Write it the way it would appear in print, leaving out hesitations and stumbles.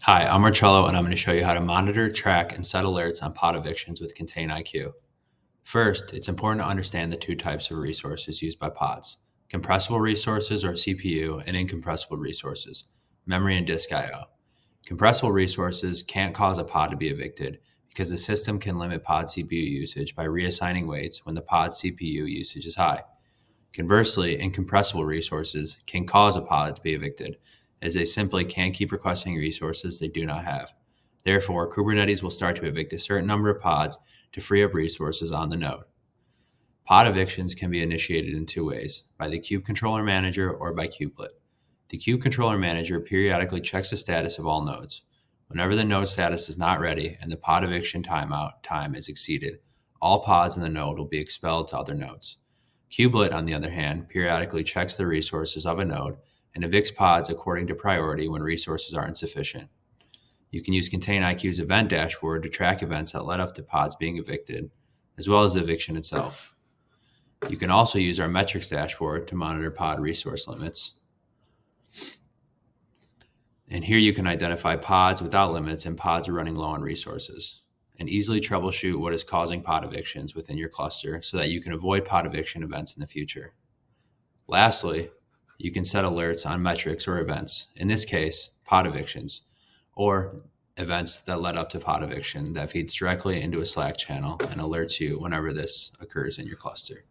Hi, I'm Marcello, and I'm going to show you how to monitor, track, and set alerts on pod evictions with ContainIQ. First, it's important to understand the two types of resources used by pods: compressible resources, or CPU, and incompressible resources, memory and disk I/O. Compressible resources can't cause a pod to be evicted because the system can limit pod CPU usage by reassigning weights when the pod CPU usage is high. Conversely, incompressible resources can cause a pod to be evicted, as they simply can't keep requesting resources they do not have. Therefore, Kubernetes will start to evict a certain number of pods to free up resources on the node. Pod evictions can be initiated in two ways: by the Kube Controller Manager or by Kubelet. The Kube Controller Manager periodically checks the status of all nodes. Whenever the node status is not ready and the pod eviction timeout time is exceeded, all pods in the node will be expelled to other nodes. Kubelet, on the other hand, periodically checks the resources of a node and evicts pods according to priority when resources are insufficient. You can use ContainIQ's event dashboard to track events that led up to pods being evicted, as well as the eviction itself. You can also use our metrics dashboard to monitor pod resource limits. And here you can identify pods without limits and pods running low on resources, and easily troubleshoot what is causing pod evictions within your cluster so that you can avoid pod eviction events in the future. Lastly, you can set alerts on metrics or events, in this case, pod evictions, or events that led up to pod eviction that feeds directly into a Slack channel and alerts you whenever this occurs in your cluster.